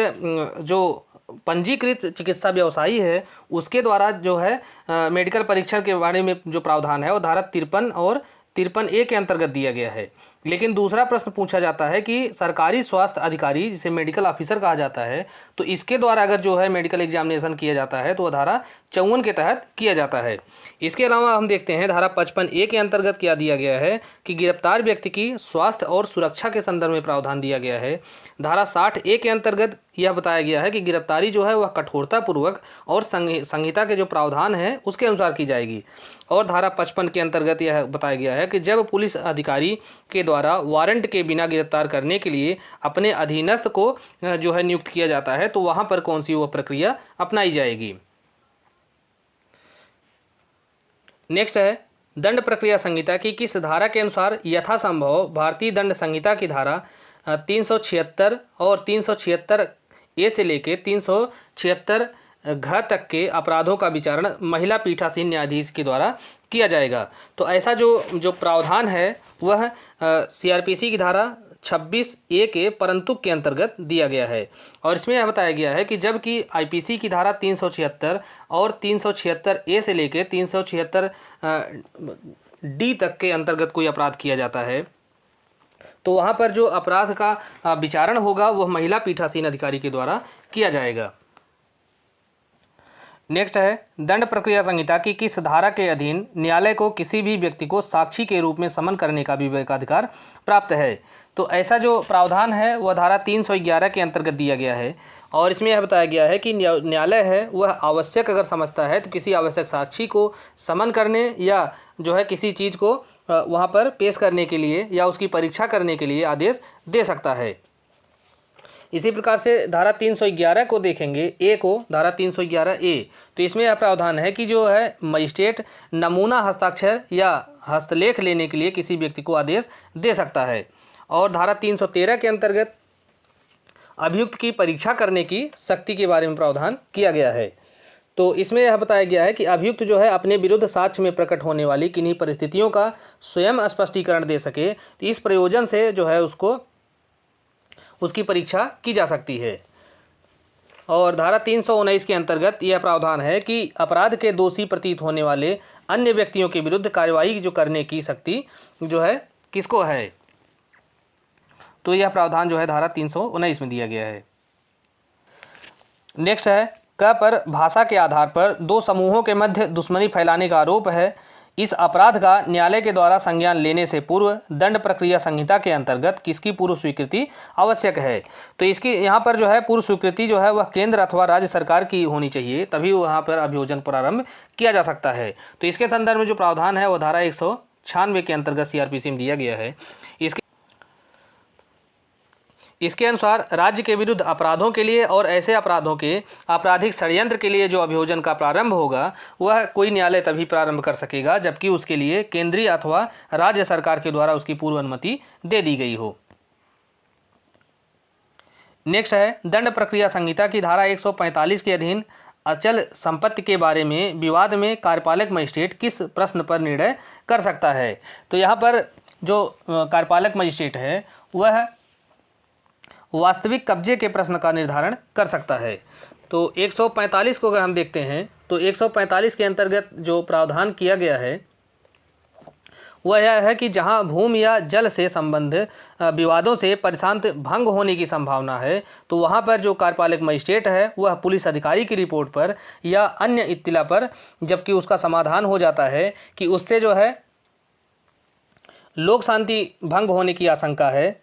जो पंजीकृत चिकित्सा व्यवसायी है उसके द्वारा जो है मेडिकल परीक्षण के बारे में जो प्रावधान है वो धारा 53 और 53A के अंतर्गत दिया गया है। लेकिन दूसरा प्रश्न पूछा जाता है कि सरकारी स्वास्थ्य अधिकारी, जिसे मेडिकल ऑफिसर कहा जाता है, तो इसके द्वारा अगर जो है मेडिकल एग्जामिनेशन किया जाता है तो वह धारा 54 के तहत किया जाता है। इसके अलावा हम देखते हैं धारा 55A के अंतर्गत क्या दिया गया है कि गिरफ्तार व्यक्ति की स्वास्थ्य और सुरक्षा के संदर्भ में प्रावधान दिया गया है। धारा 60A के अंतर्गत यह बताया गया है कि गिरफ्तारी जो है वह कठोरतापूर्वक और संहिता के जो प्रावधान है उसके अनुसार की जाएगी। और धारा 55 के अंतर्गत यह बताया गया है कि जब पुलिस अधिकारी के द्वारा वारंट के बिना गिरफ्तार करने के लिए अपने अधीनस्थ को जो है नियुक्त किया जाता है तो वहाँ पर कौन सी वह प्रक्रिया अपनाई जाएगी। नेक्स्ट है दंड प्रक्रिया संहिता की किस धारा के अनुसार यथासंभव भारतीय दंड संहिता की धारा 376 और 376A से लेकर 376 घ तक के अपराधों का विचारण महिला पीठासीन न्यायाधीश के द्वारा किया जाएगा। तो ऐसा जो प्रावधान है वह CRPC की धारा 26A के परंतु के अंतर्गत दिया गया है। और इसमें यह बताया गया है कि जबकि IPC की धारा 376 और 376A से लेकर 376D तक के अंतर्गत कोई अपराध किया जाता है तो वहाँ पर जो अपराध का विचारण होगा वह महिला पीठासीन अधिकारी के द्वारा किया जाएगा। नेक्स्ट है दंड प्रक्रिया संहिता की किस धारा के अधीन न्यायालय को किसी भी व्यक्ति को साक्षी के रूप में समन करने का विवेकाधिकार प्राप्त है। तो ऐसा जो प्रावधान है वह धारा 311 के अंतर्गत दिया गया है। और इसमें यह बताया गया है कि न्यायालय है वह आवश्यक अगर समझता है तो किसी आवश्यक साक्षी को समन करने या जो है किसी चीज़ को वहाँ पर पेश करने के लिए या उसकी परीक्षा करने के लिए आदेश दे सकता है। इसी प्रकार से धारा 311 को देखेंगे ए को, धारा 311A, तो इसमें यह प्रावधान है कि जो है मजिस्ट्रेट नमूना हस्ताक्षर या हस्तलेख लेने के लिए किसी व्यक्ति को आदेश दे सकता है। और धारा 313 के अंतर्गत अभियुक्त की परीक्षा करने की शक्ति के बारे में प्रावधान किया गया है। तो इसमें यह बताया गया है कि अभियुक्त जो है अपने विरुद्ध साक्ष्य में प्रकट होने वाली किन्हीं परिस्थितियों का स्वयं स्पष्टीकरण दे सके, तो इस प्रयोजन से जो है उसकी परीक्षा की जा सकती है। और धारा 319 के अंतर्गत यह प्रावधान है कि अपराध के दोषी प्रतीत होने वाले अन्य व्यक्तियों के विरुद्ध कार्यवाही जो करने की शक्ति जो है किसको है, तो यह प्रावधान जो है धारा 319 में दिया गया है। नेक्स्ट है क पर भाषा के आधार पर दो समूहों के मध्य दुश्मनी फैलाने का आरोप है। इस अपराध का न्यायालय के द्वारा संज्ञान लेने से पूर्व दंड प्रक्रिया संहिता के अंतर्गत किसकी पूर्व स्वीकृति आवश्यक है। तो इसकी यहाँ पर जो है पूर्व स्वीकृति जो है वह केंद्र अथवा राज्य सरकार की होनी चाहिए, तभी वहाँ पर अभियोजन प्रारंभ किया जा सकता है। तो इसके संदर्भ में जो प्रावधान है वह धारा 196 के अंतर्गत CRPC में दिया गया है। इसके अनुसार राज्य के विरुद्ध अपराधों के लिए और ऐसे अपराधों के आपराधिक षड्यंत्र के लिए जो अभियोजन का प्रारंभ होगा वह कोई न्यायालय तभी प्रारंभ कर सकेगा जबकि उसके लिए केंद्रीय अथवा राज्य सरकार के द्वारा उसकी पूर्व अनुमति दे दी गई हो। नेक्स्ट है दंड प्रक्रिया संहिता की धारा 145 के अधीन अचल संपत्ति के बारे में विवाद में कार्यपालक मजिस्ट्रेट किस प्रश्न पर निर्णय कर सकता है। तो यहाँ पर जो कार्यपालक मजिस्ट्रेट है वह वास्तविक कब्जे के प्रश्न का निर्धारण कर सकता है। तो 145 को अगर हम देखते हैं तो 145 के अंतर्गत जो प्रावधान किया गया है वह यह है कि जहां भूमि या जल से संबंध विवादों से परिशांत भंग होने की संभावना है तो वहां पर जो कार्यपालक मजिस्ट्रेट है वह पुलिस अधिकारी की रिपोर्ट पर या अन्य इत्तिला पर जबकि उसका समाधान हो जाता है कि उससे जो है लोक शांति भंग होने की आशंका है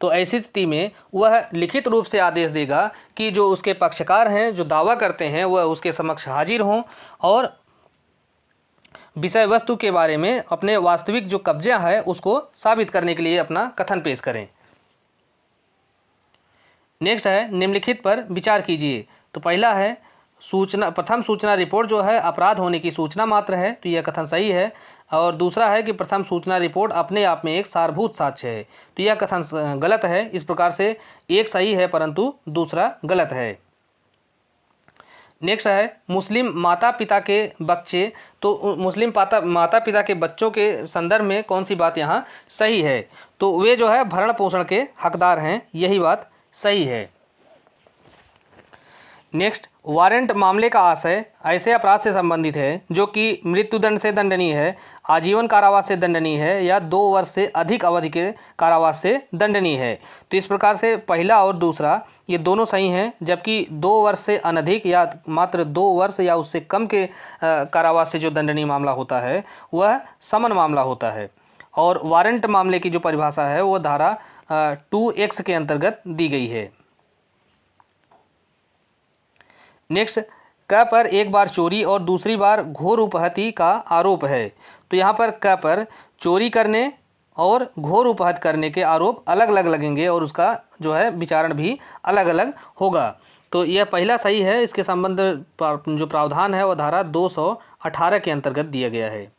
तो ऐसी स्थिति में वह लिखित रूप से आदेश देगा कि जो उसके पक्षकार हैं जो दावा करते हैं वह उसके समक्ष हाजिर हों और विषय वस्तु के बारे में अपने वास्तविक जो कब्जा है उसको साबित करने के लिए अपना कथन पेश करें। नेक्स्ट है निम्नलिखित पर विचार कीजिए। तो पहला है प्रथम सूचना रिपोर्ट जो है अपराध होने की सूचना मात्र है, तो यह कथन सही है। और दूसरा है कि प्रथम सूचना रिपोर्ट अपने आप में एक सारभूत साक्ष्य है, तो यह कथन गलत है। इस प्रकार से एक सही है परंतु दूसरा गलत है। नेक्स्ट है मुस्लिम माता पिता के बच्चे, तो मुस्लिम माता पिता के बच्चों के संदर्भ में कौन सी बात यहाँ सही है, तो वे जो है भरण पोषण के हकदार हैं, यही बात सही है। नेक्स्ट, वारंट मामले का आशय ऐसे अपराध से संबंधित है जो कि मृत्युदंड से दंडनीय है, आजीवन कारावास से दंडनीय है या 2 वर्ष से अधिक अवधि के कारावास से दंडनीय है। तो इस प्रकार से पहला और दूसरा ये दोनों सही हैं, जबकि 2 वर्ष से अनधिक या मात्र 2 वर्ष या उससे कम के कारावास से जो दंडनीय मामला होता है वह समन मामला होता है। और वारंट मामले की जो परिभाषा है वो धारा 2X के अंतर्गत दी गई है। नेक्स्ट, क पर एक बार चोरी और दूसरी बार घोर उपहति का आरोप है। तो यहाँ पर क पर चोरी करने और घोर उपहत करने के आरोप अलग अलग लगेंगे और उसका जो है विचारण भी अलग अलग होगा। तो यह पहला सही है। इसके संबंध जो प्रावधान है वह धारा 218 के अंतर्गत दिया गया है।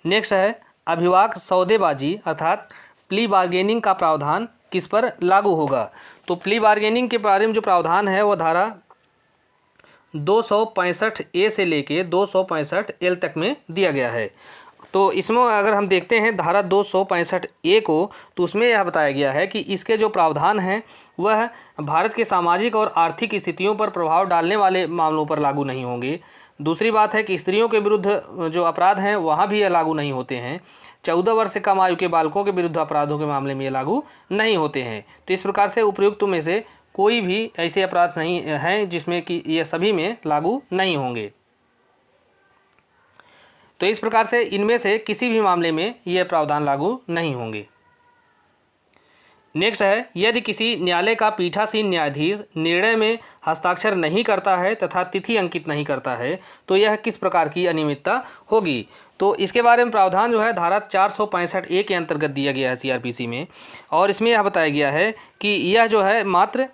नेक्स्ट है अभिवाक सौदेबाजी अर्थात प्ली बार्गेनिंग का प्रावधान किस पर लागू होगा। तो प्ली बार्गेनिंग के बारे में जो प्रावधान है वह धारा 265A से लेके 265L तक में दिया गया है। तो इसमें अगर हम देखते हैं धारा 265A को, तो उसमें यह बताया गया है कि इसके जो प्रावधान हैं वह भारत के सामाजिक और आर्थिक स्थितियों पर प्रभाव डालने वाले मामलों पर लागू नहीं होंगे। दूसरी बात है कि स्त्रियों के विरुद्ध जो अपराध हैं वहाँ भी ये लागू नहीं होते हैं। 14 वर्ष से कम आयु के बालकों के विरुद्ध अपराधों के मामले में ये लागू नहीं होते हैं। तो इस प्रकार से उपयुक्त में से कोई भी ऐसे अपराध नहीं हैं जिसमें कि ये सभी में लागू नहीं होंगे। तो इस प्रकार से इनमें से किसी भी मामले में ये प्रावधान लागू नहीं होंगे। नेक्स्ट है यदि किसी न्यायालय का पीठासीन न्यायाधीश निर्णय में हस्ताक्षर नहीं करता है तथा तिथि अंकित नहीं करता है तो यह किस प्रकार की अनियमितता होगी। तो इसके बारे में प्रावधान जो है धारा 465A के अंतर्गत दिया गया है CRPC में, और इसमें यह बताया गया है कि यह जो है मात्र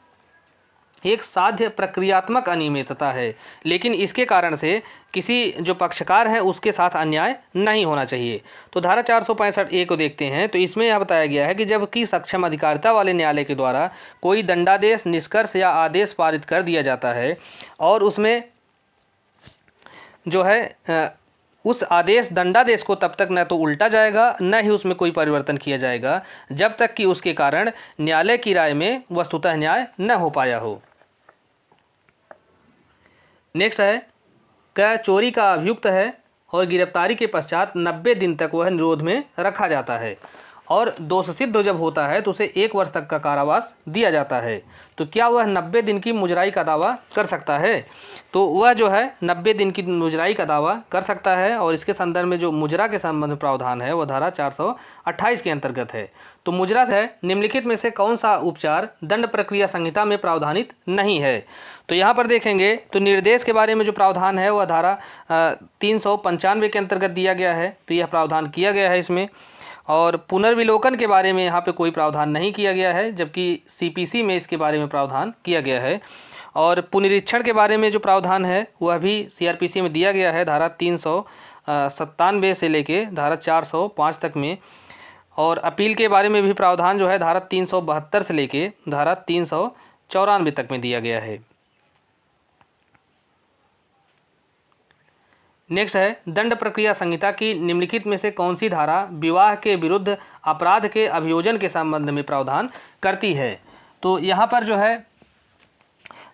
एक साध्य प्रक्रियात्मक अनियमितता है, लेकिन इसके कारण से किसी जो पक्षकार है उसके साथ अन्याय नहीं होना चाहिए। तो धारा 465A को देखते हैं तो इसमें यह बताया गया है कि जबकि सक्षम अधिकारिता वाले न्यायालय के द्वारा कोई दंडादेश, निष्कर्ष या आदेश पारित कर दिया जाता है और उसमें जो है उस आदेश दंडादेश को तब तक न तो उल्टा जाएगा न ही उसमें कोई परिवर्तन किया जाएगा जब तक कि उसके कारण न्यायालय की राय में वस्तुतः न्याय न हो पाया हो। नेक्स्ट है क्या चोरी का अभियुक्त है और गिरफ्तारी के पश्चात 90 दिन तक वह निरोध में रखा जाता है और दोष सिद्ध जब होता है तो उसे 1 वर्ष तक का कारावास दिया जाता है। तो क्या वह 90 दिन की मुजराई का दावा कर सकता है? तो वह जो है 90 दिन की मुजराई का दावा कर सकता है और इसके संदर्भ में जो मुजरा के संबंध में प्रावधान है वह धारा 428 के अंतर्गत है। तो मुजरा है निम्नलिखित में से कौन सा उपचार दंड प्रक्रिया संहिता में प्रावधानित नहीं है। तो यहाँ पर देखेंगे तो निर्देश के बारे में जो प्रावधान है वह धारा 395 के अंतर्गत दिया गया है। तो यह प्रावधान किया गया है इसमें। और पुनर्विलोकन के बारे में यहाँ पे कोई प्रावधान नहीं किया गया है, जबकि CPC में इसके बारे में प्रावधान किया गया है। और पुनरीक्षण के बारे में जो प्रावधान है वह भी CRPC में दिया गया है धारा 397 से लेके धारा 405 तक में। और अपील के बारे में भी प्रावधान जो है धारा 372 से लेके धारा 394 तक में दिया गया है। नेक्स्ट है दंड प्रक्रिया संहिता की निम्नलिखित में से कौन सी धारा विवाह के विरुद्ध अपराध के अभियोजन के संबंध में प्रावधान करती है। तो यहाँ पर जो है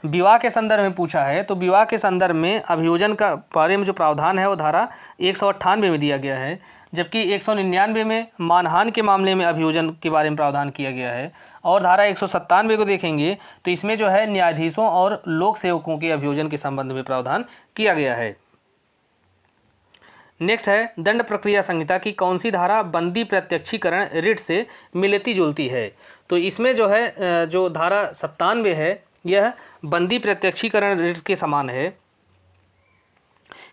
विवाह के संदर्भ में पूछा है, तो विवाह के संदर्भ में अभियोजन का बारे में जो प्रावधान है वो धारा 198 में दिया गया है, जबकि 199 में मानहानि के मामले में अभियोजन के बारे में प्रावधान किया गया है। और धारा 197 को देखेंगे तो इसमें जो है न्यायाधीशों और लोक सेवकों के अभियोजन के संबंध में प्रावधान किया गया है। नेक्स्ट है दंड प्रक्रिया संहिता की कौन सी धारा बंदी प्रत्यक्षीकरण रिट से मिलती जुलती है। तो इसमें जो है जो धारा 97 है यह बंदी प्रत्यक्षीकरण रिट के समान है,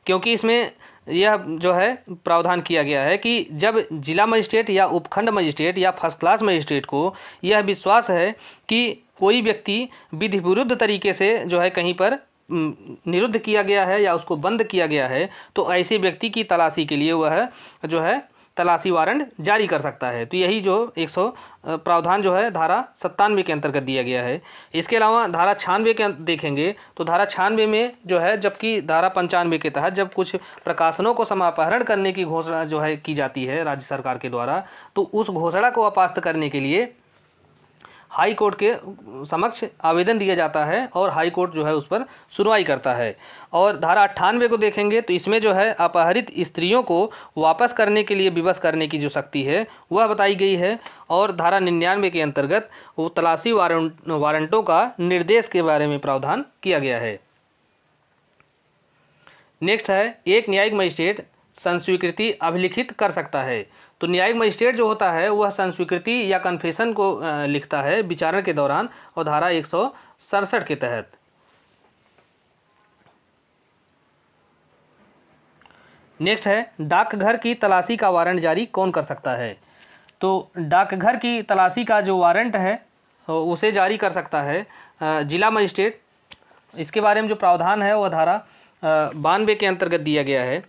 क्योंकि इसमें यह जो है प्रावधान किया गया है कि जब जिला मजिस्ट्रेट या उपखंड मजिस्ट्रेट या फर्स्ट क्लास मजिस्ट्रेट को यह विश्वास है कि कोई व्यक्ति विधि विरुद्ध तरीके से जो है कहीं पर निरुद्ध किया गया है या उसको बंद किया गया है, तो ऐसे व्यक्ति की तलाशी के लिए वह जो है तलाशी वारंट जारी कर सकता है। तो यही जो 100 प्रावधान जो है धारा 97 के अंतर्गत दिया गया है। इसके अलावा धारा 96 के देखेंगे तो धारा 96 में जो है, जबकि धारा 95 के तहत जब कुछ प्रकाशनों को समापहरण करने की घोषणा जो है की जाती है राज्य सरकार के द्वारा, तो उस घोषणा को अपास्त करने के लिए हाई कोर्ट के समक्ष आवेदन दिया जाता है और हाई कोर्ट जो है उस पर सुनवाई करता है। और धारा 98 को देखेंगे तो इसमें जो है अपहरित स्त्रियों को वापस करने के लिए विवश करने की जो शक्ति है वह बताई गई है। और धारा 99 के अंतर्गत वो तलाशी वारंटों का निर्देश के बारे में प्रावधान किया गया है। नेक्स्ट है, एक न्यायिक मजिस्ट्रेट संस्वीकृति अभिलिखित कर सकता है। तो न्यायिक मजिस्ट्रेट जो होता है वह संस्वीकृति या कन्फेशन को लिखता है विचारण के दौरान, और धारा 167 के तहत। नेक्स्ट है, डाकघर की तलाशी का वारंट जारी कौन कर सकता है। तो डाकघर की तलाशी का जो वारंट है उसे जारी कर सकता है जिला मजिस्ट्रेट। इसके बारे में जो प्रावधान है वह धारा 92 के अंतर्गत दिया गया है।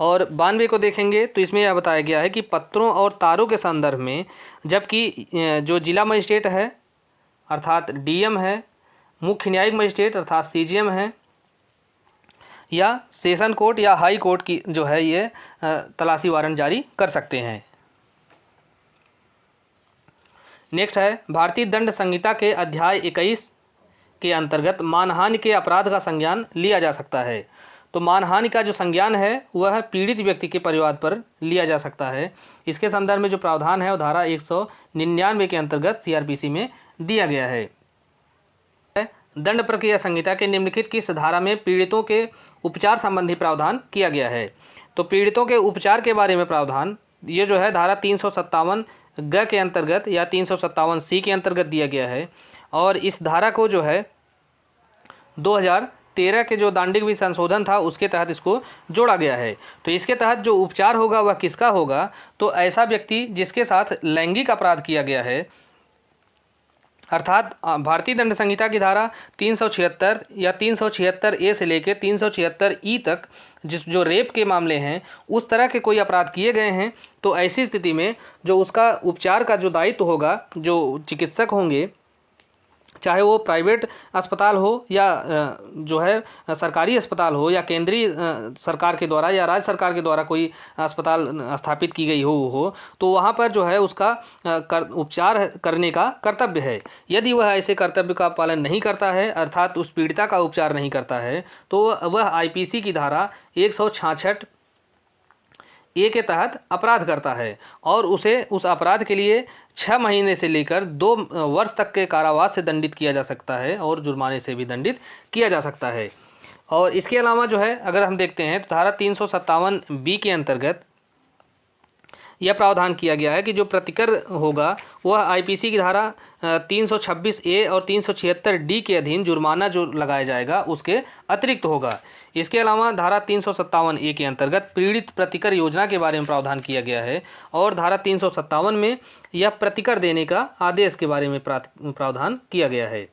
और 92 को देखेंगे तो इसमें यह बताया गया है कि पत्रों और तारों के संदर्भ में जबकि जो जिला मजिस्ट्रेट है अर्थात डीएम है, मुख्य न्यायिक मजिस्ट्रेट अर्थात सीजीएम है, या सेशन कोर्ट या हाई कोर्ट की जो है ये तलाशी वारंट जारी कर सकते हैं। नेक्स्ट है, भारतीय दंड संहिता के अध्याय 21 के अंतर्गत मानहानि के अपराध का संज्ञान लिया जा सकता है। तो मानहानि का जो संज्ञान है वह पीड़ित व्यक्ति के परिवार पर लिया जा सकता है। इसके संदर्भ में जो प्रावधान है वो धारा 199 के अंतर्गत सीआरपीसी में दिया गया है। दंड प्रक्रिया संहिता के निम्नलिखित किस धारा में पीड़ितों के उपचार संबंधी प्रावधान किया गया है। तो पीड़ितों के उपचार के बारे में प्रावधान ये जो है धारा 357 ग के अंतर्गत या 357 सी के अंतर्गत दिया गया है। और इस धारा को जो है 2013 के जो दांडिक विधि संशोधन था उसके तहत इसको जोड़ा गया है। तो इसके तहत जो उपचार होगा वह किसका होगा, तो ऐसा व्यक्ति जिसके साथ लैंगिक अपराध किया गया है, अर्थात भारतीय दंड संहिता की धारा 376 या 376 ए से लेकर 376 ई तक जो रेप के मामले हैं उस तरह के कोई अपराध किए गए हैं, तो ऐसी स्थिति में जो उसका उपचार का जो दायित्व होगा, जो चिकित्सक होंगे, चाहे वो प्राइवेट अस्पताल हो या जो है सरकारी अस्पताल हो या केंद्रीय सरकार के द्वारा या राज्य सरकार के द्वारा कोई अस्पताल स्थापित की गई हो, तो वहाँ पर जो है उसका उपचार करने का कर्तव्य है। यदि वह ऐसे कर्तव्य का पालन नहीं करता है, अर्थात उस पीड़िता का उपचार नहीं करता है, तो वह आईपीसी की धारा 166 ए के तहत अपराध करता है और उसे उस अपराध के लिए 6 महीने से लेकर 2 वर्ष तक के कारावास से दंडित किया जा सकता है और जुर्माने से भी दंडित किया जा सकता है। और इसके अलावा जो है अगर हम देखते हैं तो धारा 357 बी के अंतर्गत यह प्रावधान किया गया है कि जो प्रतिकर होगा वह आईपीसी की धारा 326 ए और 376 डी के अधीन जुर्माना जो लगाया जाएगा उसके अतिरिक्त होगा। इसके अलावा धारा 357 ए के अंतर्गत पीड़ित प्रतिकर योजना के बारे में प्रावधान किया गया है और धारा 357 में यह प्रतिकर देने का आदेश के बारे में प्रावधान किया गया है।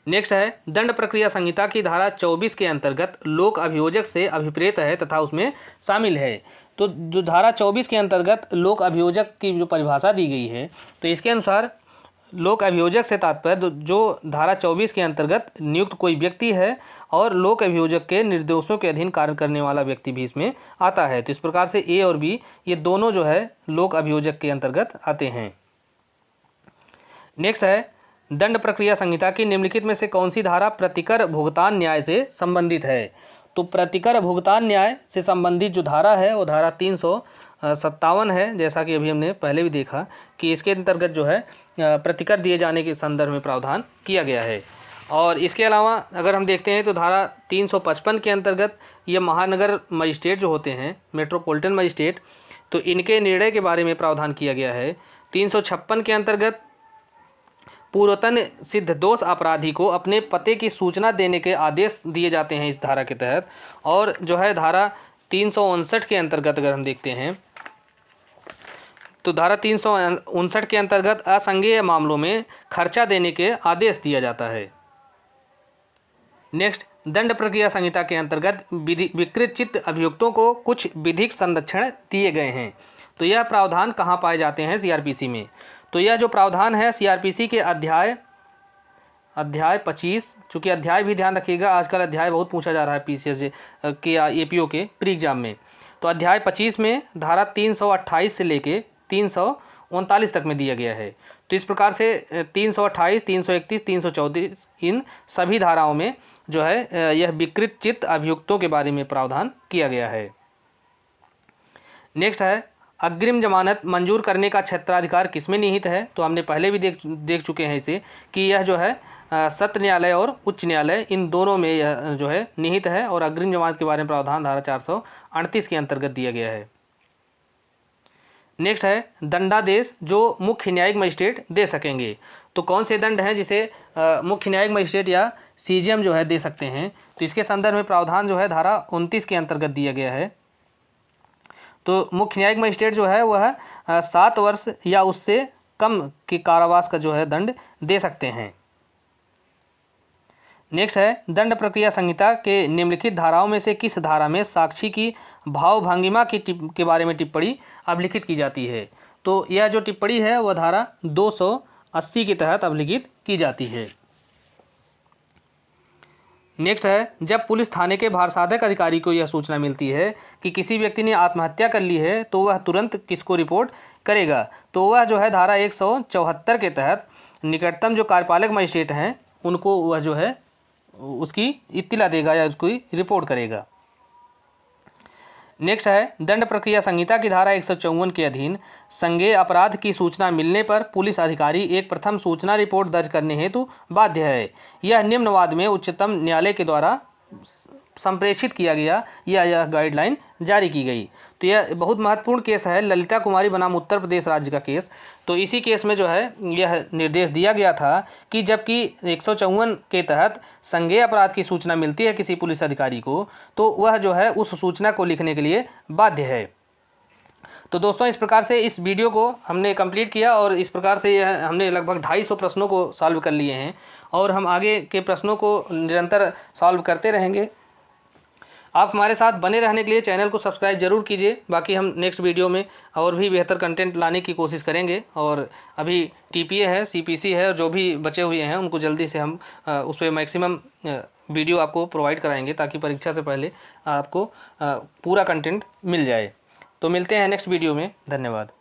नेक्स्ट है, दंड प्रक्रिया संहिता की धारा 24 के अंतर्गत लोक अभियोजक से अभिप्रेत है तथा उसमें शामिल है। तो जो धारा 24 के अंतर्गत लोक अभियोजक की जो परिभाषा दी गई है, तो इसके अनुसार लोक अभियोजक से तात्पर्य जो धारा 24 के अंतर्गत नियुक्त कोई व्यक्ति है और लोक अभियोजक के निर्देशों के अधीन कार्य करने वाला व्यक्ति भी इसमें आता है। तो इस प्रकार से ए और बी ये दोनों जो है लोक अभियोजक के अंतर्गत आते हैं। नेक्स्ट है, दंड प्रक्रिया संहिता की निम्नलिखित में से कौन सी धारा प्रतिकर भुगतान न्याय से संबंधित है। तो प्रतिकर भुगतान न्याय से संबंधित जो धारा है वो धारा 357 है, जैसा कि अभी हमने पहले भी देखा कि इसके अंतर्गत जो है प्रतिकर दिए जाने के संदर्भ में प्रावधान किया गया है। और इसके अलावा अगर हम देखते हैं तो धारा 355 के अंतर्गत ये महानगर मजिस्ट्रेट जो होते हैं, मेट्रोपॉलिटन मजिस्ट्रेट, तो इनके निर्णय के बारे में प्रावधान किया गया है। 356 के अंतर्गत पूर्वतन सिद्ध दोष अपराधी को अपने पते की सूचना देने के आदेश दिए जाते हैं इस धारा के तहत। और जो है धारा 359 के अंतर्गत अगर हम देखते हैं तो धारा 359 के अंतर्गत असंज्ञेय मामलों में खर्चा देने के आदेश दिया जाता है। नेक्स्ट, दंड प्रक्रिया संहिता के अंतर्गत विकृत चित्त अभियुक्तों को कुछ विधिक संरक्षण दिए गए हैं। तो यह प्रावधान कहाँ पाए जाते हैं सीआरपीसी में। तो यह जो प्रावधान है सीआरपीसी के अध्याय 25, चूँकि अध्याय भी ध्यान रखिएगा, आजकल अध्याय बहुत पूछा जा रहा है पीसीएस के या एपीओ के प्री एग्जाम में। तो अध्याय 25 में धारा 328 से लेके 39 तक में दिया गया है। तो इस प्रकार से 328, 331, 334 इन सभी धाराओं में जो है यह विकृत चित्त अभियुक्तों के बारे में प्रावधान किया गया है। नेक्स्ट है अग्रिम जमानत मंजूर करने का क्षेत्राधिकार किसमें निहित है। तो हमने पहले भी देख चुके हैं इसे कि यह जो है सत्र न्यायालय और उच्च न्यायालय इन दोनों में यह जो है निहित है और अग्रिम जमानत के बारे में प्रावधान धारा 438 के अंतर्गत दिया गया है। नेक्स्ट है दंडादेश जो मुख्य न्यायिक मजिस्ट्रेट दे सकेंगे। तो कौन से दंड हैं जिसे मुख्य न्यायिक मजिस्ट्रेट या सीजेएम जो है दे सकते हैं। तो इसके संदर्भ में प्रावधान जो है धारा 29 के अंतर्गत दिया गया है। तो मुख्य न्यायिक मजिस्ट्रेट जो है वह 7 वर्ष या उससे कम के कारावास का जो है दंड दे सकते हैं। नेक्स्ट है दंड प्रक्रिया संहिता के निम्नलिखित धाराओं में से किस धारा में साक्षी की भावभंगिमा के बारे में टिप्पणी अभिलिखित की जाती है। तो यह जो टिप्पणी है वह धारा 280 के तहत अभिलिखित की जाती है। नेक्स्ट है जब पुलिस थाने के भारसाधक अधिकारी को यह सूचना मिलती है कि किसी व्यक्ति ने आत्महत्या कर ली है तो वह तुरंत किसको रिपोर्ट करेगा। तो वह जो है धारा 174 के तहत निकटतम जो कार्यपालक मजिस्ट्रेट हैं उनको वह जो है उसकी इत्तिला देगा या उसकी रिपोर्ट करेगा। नेक्स्ट है दंड प्रक्रिया संहिता की धारा 154 के अधीन संज्ञेय अपराध की सूचना मिलने पर पुलिस अधिकारी एक प्रथम सूचना रिपोर्ट दर्ज करने हेतु बाध्य है। यह निम्नवाद में उच्चतम न्यायालय के द्वारा संप्रेषित किया गया या यह गाइडलाइन जारी की गई। तो यह बहुत महत्वपूर्ण केस है ललिता कुमारी बनाम उत्तर प्रदेश राज्य का केस। तो इसी केस में जो है यह निर्देश दिया गया था कि जबकि 154 के तहत संज्ञेय अपराध की सूचना मिलती है किसी पुलिस अधिकारी को तो वह जो है उस सूचना को लिखने के लिए बाध्य है। तो दोस्तों इस प्रकार से इस वीडियो को हमने कंप्लीट किया और इस प्रकार से यह हमने लगभग 250 प्रश्नों को सॉल्व कर लिए हैं और हम आगे के प्रश्नों को निरंतर सॉल्व करते रहेंगे। आप हमारे साथ बने रहने के लिए चैनल को सब्सक्राइब जरूर कीजिए। बाकी हम नेक्स्ट वीडियो में और भी बेहतर कंटेंट लाने की कोशिश करेंगे और अभी टीपीए है, सीपीसी है और जो भी बचे हुए हैं उनको जल्दी से हम उस पर मैक्सिमम वीडियो आपको प्रोवाइड कराएंगे ताकि परीक्षा से पहले आपको पूरा कंटेंट मिल जाए। तो मिलते हैं नेक्स्ट वीडियो में। धन्यवाद।